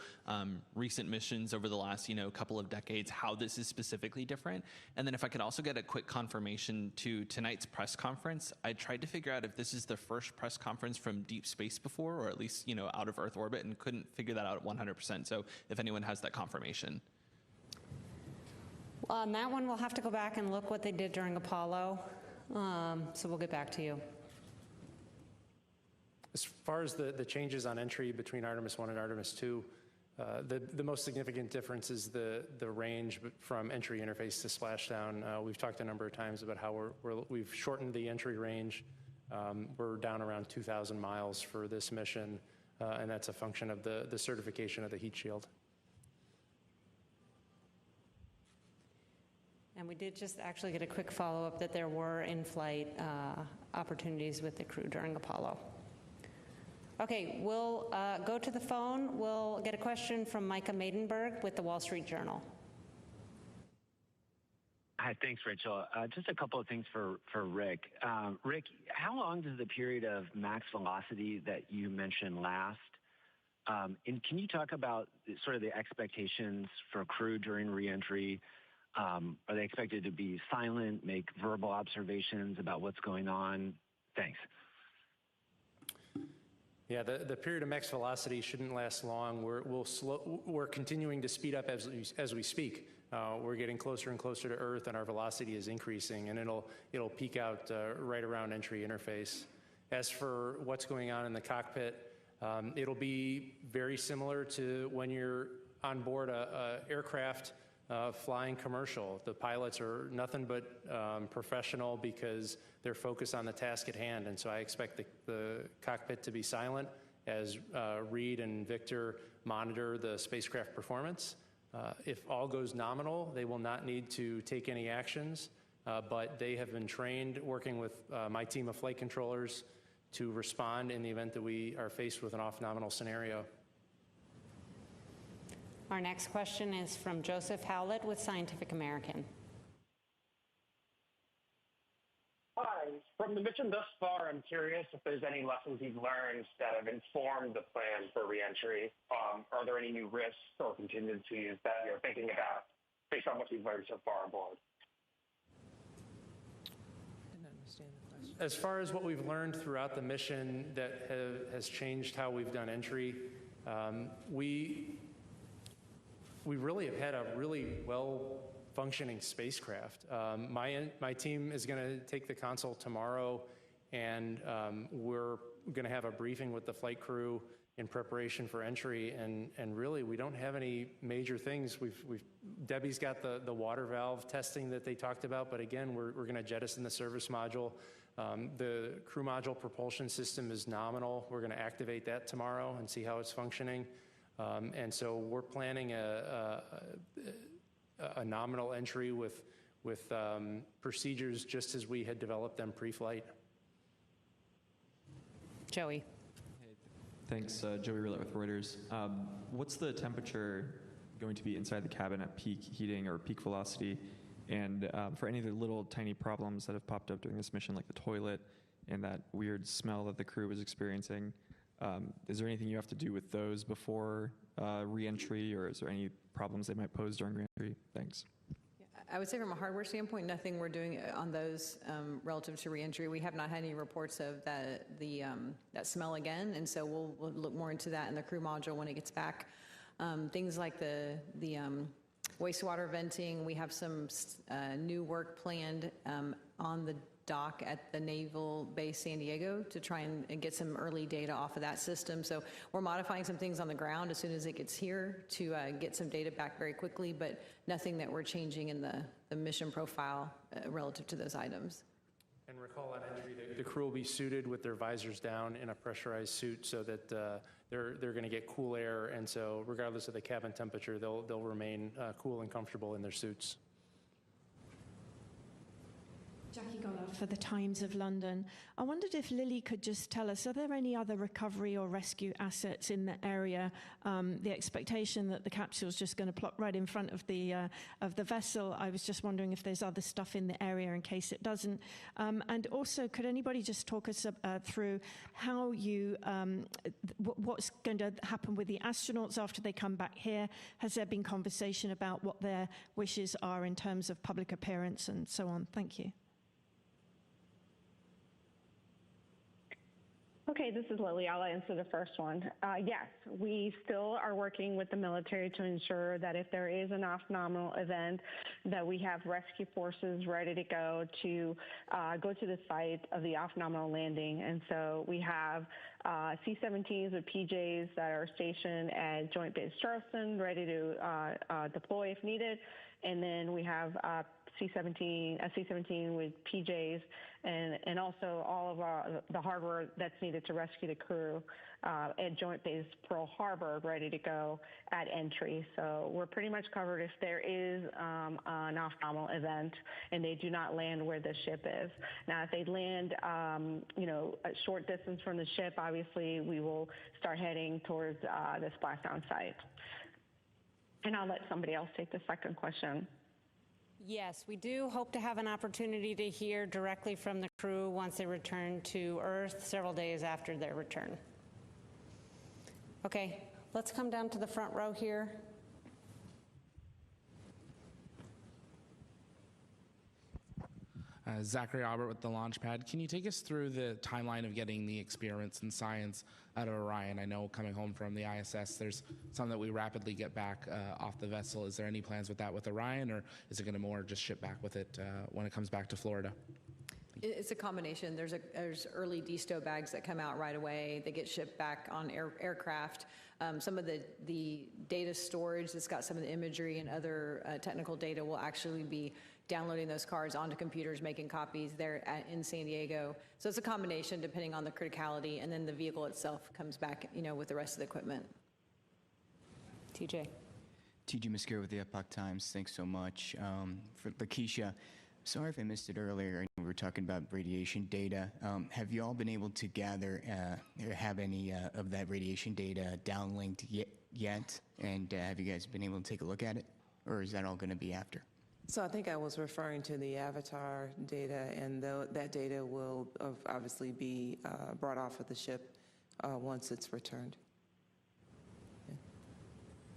recent missions over the last couple of decades, how this is specifically different. And then if I could also get a quick confirmation to tonight's press conference. I tried to figure out if this is the first press conference from deep space before, or at least out of Earth orbit, and couldn't figure that out 100%. So if anyone has that confirmation. On that one, we'll have to go back and look what they did during Apollo. So we'll get back to you. As far as the changes on entry between Artemis I and Artemis II, the most significant difference is the range from entry interface to splashdown. We've talked a number of times about how we've shortened the entry range. We're down around 2,000 miles for this mission, and that's a function of the certification of the heat shield. And we did just actually get a quick follow-up that there were in-flight opportunities with the crew during Apollo. Okay, we'll go to the phone. We'll get a question from Micah Maidenberg with the Wall Street Journal. Hi, thanks, Rachel. Just a couple of things for Rick. Rick, how long does the period of max velocity that you mentioned last? And can you talk about sort of the expectations for crew during reentry? Are they expected to be silent, make verbal observations about what's going on? Thanks. Yeah, the period of max velocity shouldn't last long. We're continuing to speed up as we speak. We're getting closer and closer to Earth, and our velocity is increasing, and it'll peak out right around entry interface. As for what's going on in the cockpit, it'll be very similar to when you're on board a aircraft flying commercial. The pilots are nothing but professional because they're focused on the task at hand. And so I expect the cockpit to be silent as Reed and Victor monitor the spacecraft performance. If all goes nominal, they will not need to take any actions, but they have been trained working with my team of flight controllers to respond in the event that we are faced with an off-nominal scenario. Our next question is from Joseph Howlett with Scientific American. Hi. From the mission thus far, I'm curious if there's any lessons you've learned that have informed the plan for reentry. Are there any new risks or contingencies that you're thinking about based on what you've learned so far aboard? As far as what we've learned throughout the mission that has changed how we've done entry, we really have had a really well-functioning spacecraft. My team is going to take the console tomorrow, and we're going to have a briefing with the flight crew in preparation for entry, and really we don't have any major things. Debbie's got the water valve testing that they talked about, but again, we're going to jettison the service module. The crew module propulsion system is nominal. We're going to activate that tomorrow and see how it's functioning. And so we're planning a nominal entry with procedures just as we had developed them pre-flight. Joey. Hey, thanks, Joey Rillett with Reuters. What's the temperature going to be inside the cabin at peak heating or peak velocity? And for any of the little tiny problems that have popped up during this mission, like the toilet and that weird smell that the crew was experiencing, is there anything you have to do with those before re-entry, or is there any problems they might pose during re-entry? Thanks. I would say from a hardware standpoint, nothing we're doing on those relative to reentry. We have not had any reports of that smell again, and so we'll look more into that in the crew module when it gets back. Things like the wastewater venting, we have some new work planned on the dock at the Naval Base San Diego to try and get some early data off of that system. So we're modifying some things on the ground as soon as it gets here to get some data back very quickly, but nothing that we're changing in the mission profile relative to those items. And recall on entry, the crew will be suited with their visors down in a pressurized suit so that they're going to get cool air, and so regardless of the cabin temperature, they'll remain cool and comfortable in their suits. Jackie Goller for the Times of London. I wondered if Lily could just tell us, are there any other recovery or rescue assets in the area? The expectation that the capsule is just going to plop right in front of the vessel. I was just wondering if there's other stuff in the area in case it doesn't. And also, could anybody just talk us through how you, what's going to happen with the astronauts after they come back here? Has there been conversation about what their wishes are in terms of public appearance and so on? Thank you. Okay, this is Lily. I'll answer the first one. Yes, we still are working with the military to ensure that if there is an off-nominal event, that we have rescue forces ready to go to the site of the off-nominal landing. And so we have C-17s with PJs that are stationed at Joint Base Charleston, ready to deploy if needed. And then we have a C-17 with PJs, and also all of the hardware that's needed to rescue the crew at Joint Base Pearl Harbor, ready to go at entry. So we're pretty much covered if there is an off-nominal event and they do not land where the ship is. Now, if they land, a short distance from the ship, obviously we will start heading towards the splashdown site. And I'll let somebody else take the second question. Yes, we do hope to have an opportunity to hear directly from the crew once they return to Earth several days after their return. Okay, let's come down to the front row here. Zachary Albert with the Launchpad. Can you take us through the timeline of getting the experiments and science out of Orion? I know coming home from the ISS, there's some that we rapidly get back off the vessel. Is there any plans with that with Orion, or is it going to more just ship back with it when it comes back to Florida? It's a combination. There's early desto bags that come out right away. They get shipped back on aircraft. Some of the data storage that's got some of the imagery and other technical data will actually be downloading those cards onto computers, making copies there in San Diego. So it's a combination depending on the criticality, and then the vehicle itself comes back, with the rest of the equipment. TJ. TJ Muscaro with the Epoch Times. Thanks so much. For Lakeisha, sorry if I missed it earlier. We were talking about radiation data. Have you all been able to gather or have any of that radiation data downlinked yet? And have you guys been able to take a look at it? Or is that all going to be after? So I think I was referring to the Avatar data, and that data will obviously be brought off of the ship once it's returned.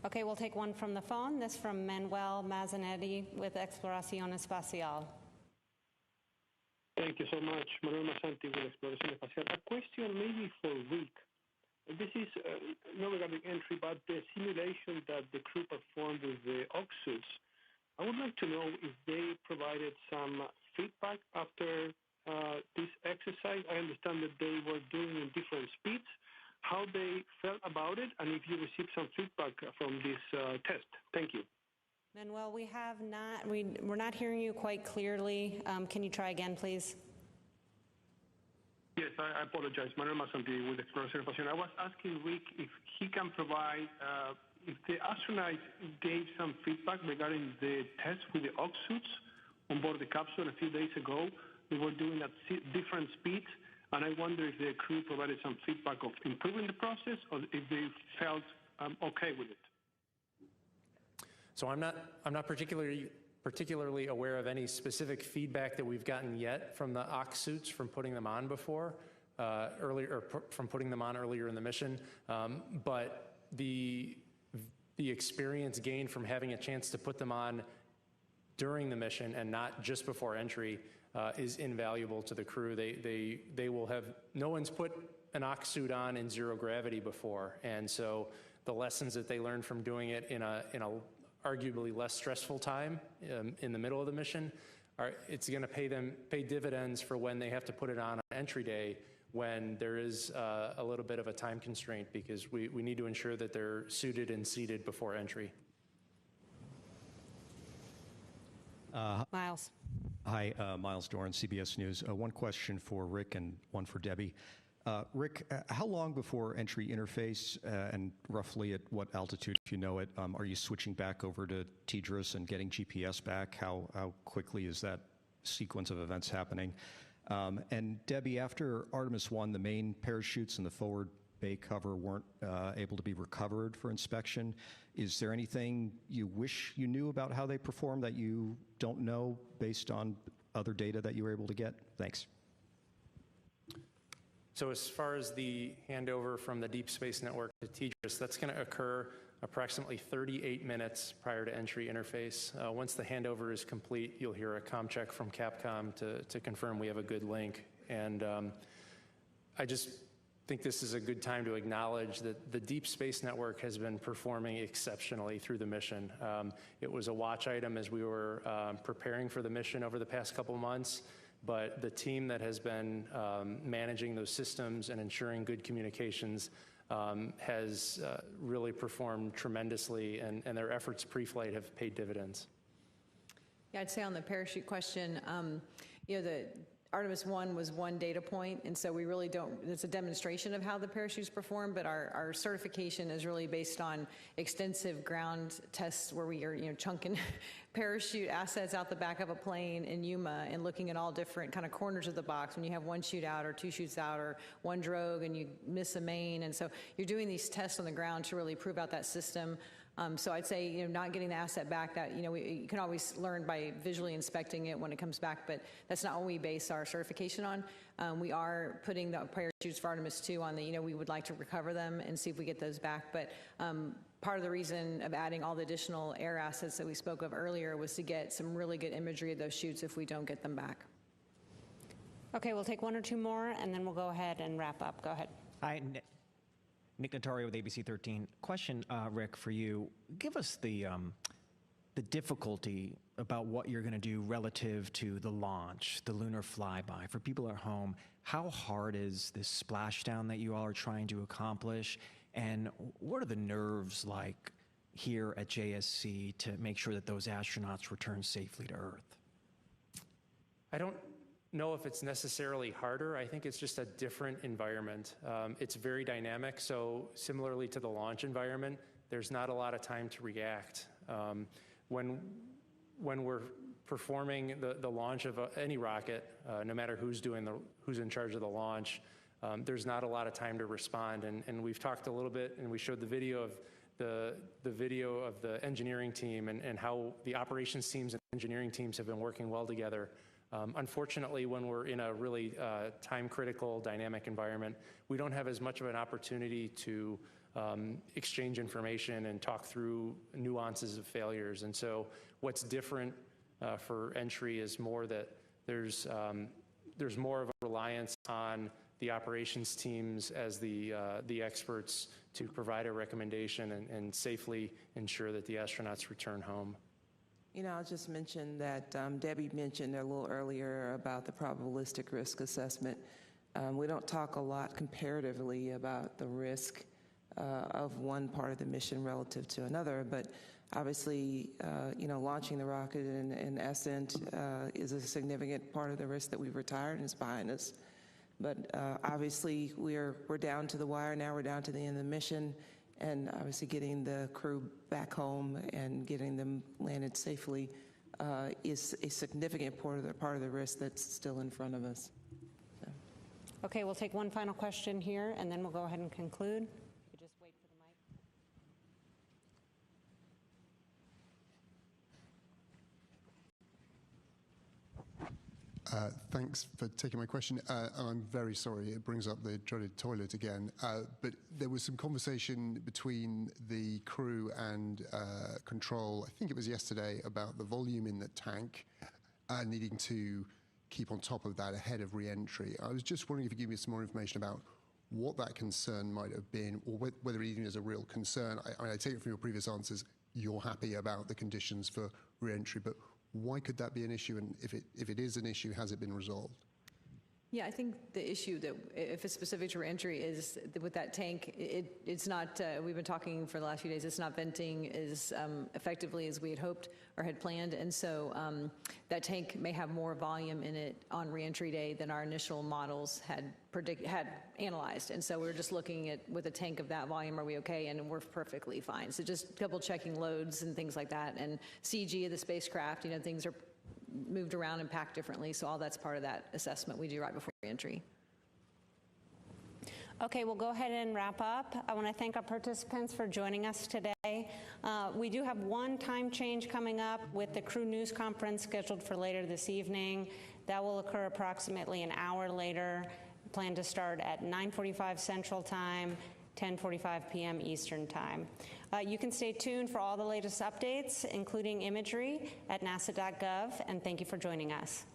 Okay, we'll take one from the phone. This from Manuel Mazzanetti with Exploración Espacial. Thank you so much. Manuel Mazzanetti with Exploración Espacial. A question maybe for Rick. This is not regarding entry, but the simulation that the crew performed with the oxysuits. I would like to know if they provided some feedback after this exercise. I understand that they were doing in different speeds, how they felt about it, and if you received some feedback from this test. Thank you. Manuel, we have not, we're not hearing you quite clearly. Can you try again, please? Yes, I apologize. Manuel Mazzanetti with Exploración Espacial. I was asking Rick if he can provide, if the astronauts gave some feedback regarding the test with the oxysuits on board the capsule a few days ago. They were doing at different speeds, and I wonder if the crew provided some feedback of improving the process or if they felt okay with it. So I'm not particularly aware of any specific feedback that we've gotten yet from the oxysuits from putting them on before, from putting them on earlier in the mission. But the experience gained from having a chance to put them on during the mission and not just before entry is invaluable to the crew. They will have, no one's put an oxysuit on in zero gravity before, and so the lessons that they learned from doing it in a arguably less stressful time in the middle of the mission, it's going to pay dividends for when they have to put it on entry day, when there is a little bit of a time constraint, because we need to ensure that they're suited and seated before entry. Miles. Hi, Miles Doran, CBS News. One question for Rick and one for Debbie. Rick, how long before entry interface and roughly at what altitude, if you know it, are you switching back over to TDRS and getting GPS back? How quickly is that sequence of events happening? And Debbie, after Artemis I, the main parachutes and the forward bay cover weren't able to be recovered for inspection. Is there anything you wish you knew about how they performed that you don't know based on other data that you were able to get? Thanks. So as far as the handover from the Deep Space Network to TDRS, that's going to occur approximately 38 minutes prior to entry interface. Once the handover is complete, you'll hear a comm check from Capcom to confirm we have a good link. And I just think this is a good time to acknowledge that the Deep Space Network has been performing exceptionally through the mission. It was a watch item as we were preparing for the mission over the past couple months. But the team that has been managing those systems and ensuring good communications has really performed tremendously, and their efforts pre-flight have paid dividends. Yeah, I'd say on the parachute question, the Artemis I was one data point, and so we really don't, it's a demonstration of how the parachutes perform, but our certification is really based on extensive ground tests where we are, chunking parachute assets out the back of a plane in Yuma and looking at all different kind of corners of the box when you have one chute out or two chutes out or one drogue and you miss a main. And so you're doing these tests on the ground to really prove out that system. So I'd say, not getting the asset back, that, you can always learn by visually inspecting it when it comes back, but that's not what we base our certification on. We are putting the parachutes for Artemis II on the, we would like to recover them and see if we get those back. But part of the reason of adding all the additional air assets that we spoke of earlier was to get some really good imagery of those chutes if we don't get them back. Okay, we'll take one or two more, and then we'll go ahead and wrap up. Go ahead. Hi, Nick Notario with ABC 13. Question, Rick, for you. Give us the difficulty about what you're going to do relative to the launch, the lunar flyby. For people at home, how hard is this splashdown that you all are trying to accomplish? And what are the nerves like here at JSC to make sure that those astronauts return safely to Earth? I don't know if it's necessarily harder. I think it's just a different environment. It's very dynamic. So similarly to the launch environment, there's not a lot of time to react. When we're performing the launch of any rocket, no matter who's in charge of the launch, there's not a lot of time to respond. And we've talked a little bit, and we showed the video of the engineering team and how the operations teams and engineering teams have been working well together. Unfortunately, when we're in a really time-critical, dynamic environment, we don't have as much of an opportunity to exchange information and talk through nuances of failures. And so what's different for entry is more that there's more of a reliance on the operations teams as the experts to provide a recommendation and safely ensure that the astronauts return home. You know, I'll just mention that Debbie mentioned a little earlier about the probabilistic risk assessment. We don't talk a lot comparatively about the risk of one part of the mission relative to another, but obviously, you know, launching the rocket in Ascent is a significant part of the risk that we've retired and is behind us. But obviously, we're down to the wire now. We're down to the end of the mission, and obviously getting the crew back home and getting them landed safely is a significant part of the risk that's still in front of us. So. Okay, we'll take one final question here, and then we'll go ahead and conclude. You could just wait for the mic. Thanks for taking my question. I'm very sorry, it brings up the dreaded toilet again. But there was some conversation between the crew and control, I think it was yesterday, about the volume in the tank needing to keep on top of that ahead of re-entry. I was just wondering if you could give me some more information about what that concern might have been, or whether it even is a real concern. I take it from your previous answers, you're happy about the conditions for re-entry, but why could that be an issue? And if it is an issue, has it been resolved? Yeah, I think the issue that, if it's specific to reentry, is with that tank, it's not, we've been talking for the last few days, it's not venting as effectively as we had hoped or had planned. And so that tank may have more volume in it on reentry day than our initial models had analyzed. And so we're just looking at, with a tank of that volume, are we okay? And we're perfectly fine. So just double checking loads and things like that. And CG of the spacecraft, you know, things are moved around and packed differently, so all that's part of that assessment we do right before entry. Okay, we'll go ahead and wrap up. I want to thank our participants for joining us today. We do have one time change coming up with the crew news conference scheduled for later this evening. That will occur approximately an hour later. Plan to start at 9:45 Central Time, 10:45 p.m. Eastern Time. You can stay tuned for all the latest updates, including imagery, at nasa.gov, and thank you for joining us.